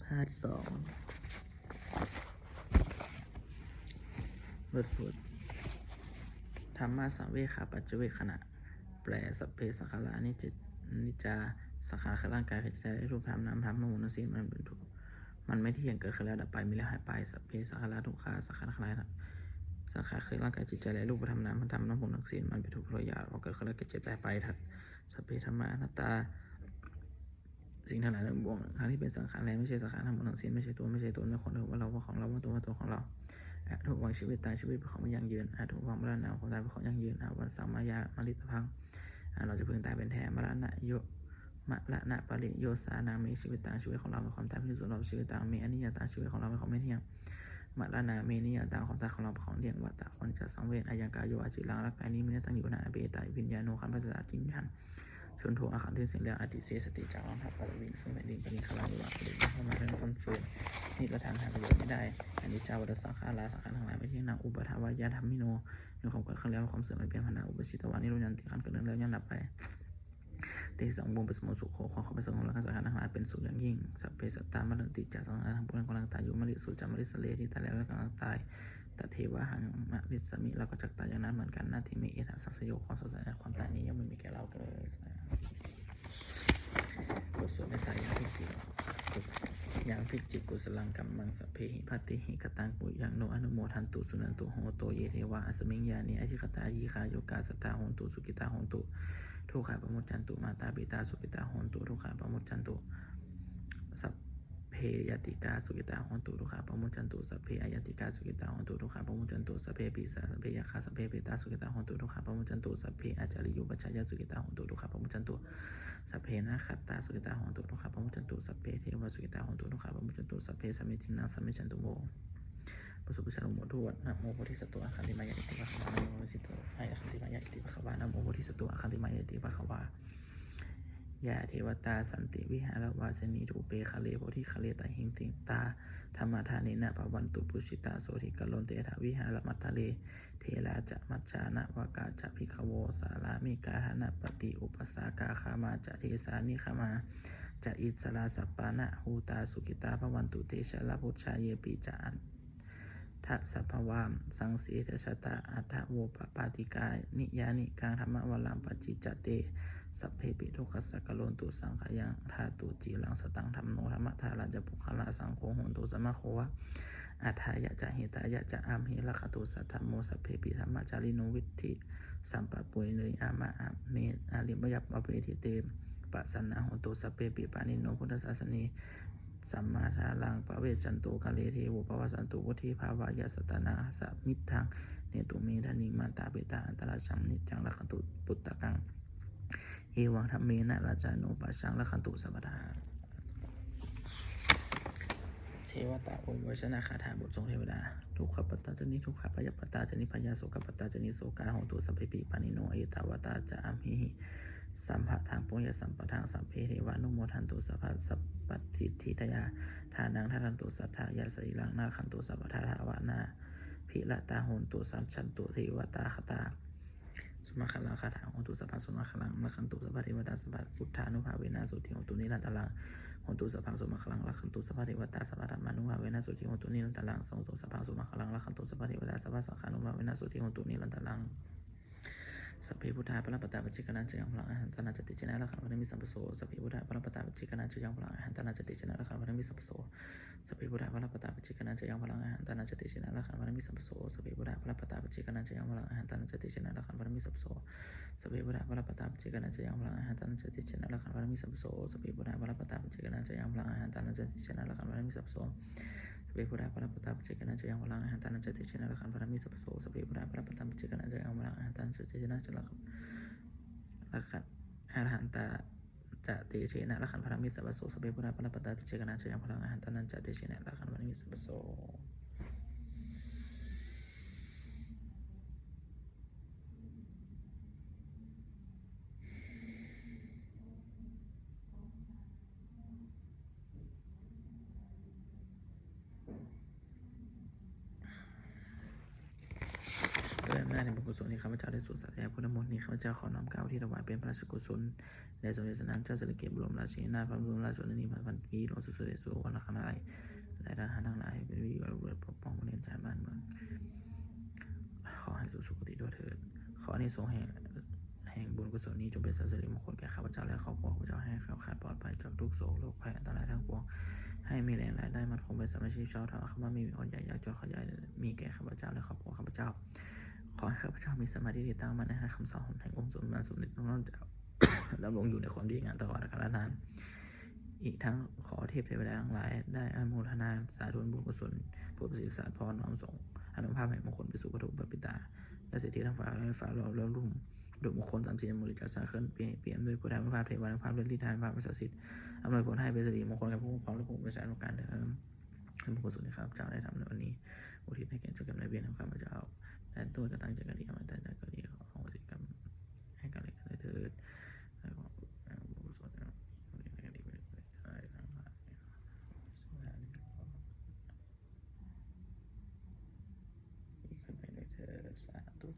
52บทสวดธรรมะสังเวขาปัจเจเวขณะแปลสัพเพสังขารานิจิตนิจาสังขารคือร่างกายคือใจรูปธรรมนามธรรมทั้งหมดทั้งสิ้นมันเป็นทุกข์มันไม่เที่ยงเกิดขึ้นแล้วดับไปมีแล้วหายไปสัพเพสังขาราทุกขาสังขารคือสังขารคือร่างกายจิตใจและรูปธรรมนามธรรมทั้งหมดทั้งสิ้นมันเป็นทุกข์ทรยาพอเกิดขึ้นแล้วเกิดเจ็บตายไปทัดสัพเพธรรมะอนัตตาสิ่งทั้งหลายทั้งปวงทั้งที่เป็นสังขารและไม่ใช่สังขารทั้งหมดทั้งสิ้นไม่ใช่ตัวไม่ใช่ตนไม่ของเราว่าเราว่าของเราว่าตัวว่าตัวของเราทุกวังชีวิตตายชีวิตเป็นของไม่ยั่งยืนทุกวังมรณะของตายเป็นของยั่งยืนวันสังมายามริตพังเราจะพึงตายเป็นแท้มรณะโยมรณะปริโยสานามีชีวิตต่างชีวิตของเราเป็นความตายเป็นส่วนเราชีวิตต่างมีอนิจจตาชีวิตของเราเป็นของไม่เที่ยงมรณะมีนิยตาความตายของเราเป็นของเที่ยงวัฏฏะคนจะสังเวชอายังกายโยอาจิรังรักกายนี้มีตั้งอยู่นาเบตายวิญญาณโนคันพัสสะจิมยันชนโทอาขันที่สิ่งแล้วอติเสสติจากรองทัพปรวิงซึ่งแผ่นดินปณิคลาวิวัฒน์ประดิษฐ์เข้ามาเรื่องคนฝืนนี่ประทานหาประโยชน์ไม่ได้อันนี้เจ้าวัฏสังขาราสังขารทั้งหลายไม่เที่ยงนางอุปทาวายาธรรมิโนมีความเกิดขึ้นแล้วความเสื่อมเป็นพันธะอุปชิตวานิโรยันติขันเกิดแล้วยังดับไปเตสังบุญปสมุสุโขความเข้าไปสงบแล้วสังขารทั้งหลายเป็นสุขอย่างยิ่งสัพเพสัตตามรณติจากสังขารทั้งปวงกำลังตายอยู่มริสุจามริสเลที่ตายแล้วกำลังตายแต่เทวะหังมริสมิเราก็จักตายอย่างนั้นเหมือนกันนาทีเมเอธสัสโยความสดใสความตายนี้ยังไม่มีแก่เราเลยบทสวดในตายอย่างพิจิตอย่างพิจิตกุศลังกัมมังสัพเพหิภัตติหิกตังปุยังโนอนุโมทันตุสุนันตุโหโตเยเทวะอสมิงญาณิอธิคตายิคาโยกาสตาโหนตุสุกิตาโหนตุทุกขาปมุจจันตุมาตาปิตาสุกิตาโหนตุทุกขาปมุจจันตุสัพเพยติกาสุกิตาโหนตุทุกขาปมุจจันตุสัพเพอายติกาสุกิตาโหนตุทุกขาปมุจจันตุสัพเพปิสาสัพเพยคาสัพเพเปตาสุกิตาโหนตุทุกขาปมุจจันตุสัพเพอาจาริยุปัจจายสุกิตาโหนตุทุกขาปมุจจันตุสัพเพนะขัตตาสุกิตาโหนตุทุกขาปมุจจันตุสัพเพเทวสุกิตาโหนตุทุกขาปมุจจันตุสัพเพสมิทินังสัมมิชันตุโมประสุภชันโมทวดนะโมโพธิสัตว์อาคันติมายะอิติภะคะวานะโมโพธิสัตว์อาคันติมายะอิติภะคะวานะโมโพธิสัตว์อาคันติมายะอิติภะคะวายาเทวตาสันติวิหารวาสนีทูเปคะเลโพธิคะเลตาหิงติตาธรรมทานินะภวันตุปุชิตาโสธิกะโลนเตถาวิหารมัตตะเลเทราจะมัจจานะวากาจะภิกขโวสารามิกาธนะปฏิอุปสากาคามาจะเทสานิคามาจะอิสราสัปปานะหูตาสุกิตาภวันตุเตชะละพุชชาเยปิจานทัสสะภวามสังสีเทชะตาอัฏฐโวปปาติกานิยานิกังธรรมวลังปัจจิจเตสัพเพปิทุกขสักกะโลนตุสังขยังธาตุจีรังสตังธรรมโนธรรมธาราจะปุคละสังโฆโหนตุสมะโควะอัฏฐายะจะหิตายะจะอามหิลัคตุสัทธโมสัพเพปิธรรมจาริโนวิธิสัมปปุรินิอามาเมอาลิมยัปปะเปทิเตปัสสนะโหตุสัพเพปิปานิโนพุทธศาสนีสัมมาทาลังปะเวจันตุกะเลเทวุปวสันตุวุฒิภาวายาสตนาสัมมิทังเนตุเมธานิมาตาเปตาอันตราชังนิจังลักขตุปุตตะกังเอวังธรรมเมนะราชาโนปัสสังลักขตุสัพพทาเทวตาโอยวชนะคาถาบททรงเทวดาทุกขปัตตาจนิทุกขปยปัตตาจนิพยาโสกปัตตาจนิโสกาโหตุสัพเพปิปานิโนเอตาวตาจะอัมหิสัมภะทางปุญญสัมปทางสัพเพเทวานุโมทันตุสัพพะสัพปทิทิทยาทานังทันตุสัทธายาสริลังนาคันตุสัพพทาทาวานาพิละตาโหนตุสัจฉันตุเทวตาคตาสุมาคลังคาถาโหตุสัพพะสุมาคลังละคันตุสัพพะเทวตาสัพพะพุทธานุภาเวนะสุติโหตุนิรันตลังโหตุสัพพังสุมาคลังละคันตุสัพพะเทวตาสัพพะธรรมานุภาเวนะสุติโหตุนิรันตลังทรงตุสัพพังสุมาคลังละคันตุสัพพะเทวตาสัพพะสังฆานุภาเวนะสุติโหตุนิรันตลังสัพเพพุทธาปรปตาปัจจิกนันจะยังพลังอาหารตนาจติจนะละขันธ์พระมิสัมปโสสัพเพพุทธาปรปตาปัจจิกนันจะยังพลังอาหารตนาจติจนะละขันธ์พระมิสัมปโสสัพเพพุทธาปรปตาปัจจิกนันจะยังพลังอาหารตนาจติจนะละขันธ์พระมิสัมปโสสัพเพพุทธาปรปตาปัจจิกนันจะยังพลังอาหารตนาจติจนะละขันธ์พระมิสัมปโสสัพเพพุทธาปรปตาปัจจิกนันจะยังพลังอาหารตนาจติจนะละขันธ์พระมิสัมปโสสัพเพพุทธาปรปตาปัจจิกนันจะยังพลังอาหารตนาจติจนะละขันธ์พระมิสัมปโสสัพเพพุทธาปรปตาปัจจิกนันจะยังพลังอาหารตนาจติจนะละขันธ์พระมิสัมปโสสัพเพพุทธาปรปตาปัจจิกนันจะยังพลังอาหารตนาจติจนะละขันธ์ละขันอรหันตาจะเตเชนะละขันพระมิสัพพโสสัพเพพุทธาปรปตาปิเจกนาจะยังพลังอรหันตานันจะเตเชนะละขันพระมิสัพพโสเริ่มหน้าในบุคค กุศลที่ข้าพเจ้าได้สวดสาธยายพุทธมนต์นี้ข้าพเจ้าขอน้อมกล่าวที่ถวายเป็นพระราชกุศลในสมเด็จพระนางเจ้าสิริกิติ์บรมราชินีนาถพระบรมราชชนนีพันปีหลวงสุดเดชสุวรรณคณาและทหารทั้งหลายเป็นวิโยชน์ปกป้องประเทศชาติบ้านเมืองขอให้สู่สุคติด้วยเถิดขออานิสงส์แห่งบุญกุศลนี้จงเป็นสิริมงคลแก่ข้าพเจ้าและครอบครัวข้าพเจ้าให้แคล้วคลาดปลอดภัยจากทุกโศกโรคภัยอันตรายทั้งปวงให้มีแรงรายได้มั่นคงเป็นสมาชิกชาวธรรมข้าพเจ้าไม่มีคนใหญ่ยากจนขอใหญ่มีแก่ข้าพเจ้าและครอบครัวข้าพเจ้าขอให้ข้าพเจ้ามีสมาธิที่ตั้งมั่นในคำสอนแห่งองค์สมมาสมเด็จพระนเจ้าดำรงอยู่ในความดีงามตลอดกาลนานอีกทั้งขอเทพเทวดาทั้งหลายได้อนุโมทนาสาธุบุญกุศลผู้ประสิทธิ์ศาสตร์พรน้อมส่งอนุภาพแห่งมงคลไปสู่พระทุกปปิตาและเศรษฐีทั้งฝ่ายและฝ่ายเราลุ่มดุมงคล34มูลิกาสาเคิลเปลี่ยนด้วยพุทธานุภาพเทวานุภาพและฤทธานุภาพประเสริฐสิทธิ์อำนวยผลให้เป็นสิริมงคลกับผู้ความและผู้ประชาชนการเดิมเป็นบุญกุศลที่ข้าพเจ้าได้ทำในวันนี้อุทิศให้แก่เจ้ากรรมนายเวรของข้าพเจ้าและตัวกระตั้งใจกันดีมาแต่ใจกันดีขอของสิกรรมให้กันเลยกันเถิดและขอบุญกุศลนี้ในกันดีไปได้ทั้งหลายขึ้นไปด้วยเถิดสาธุ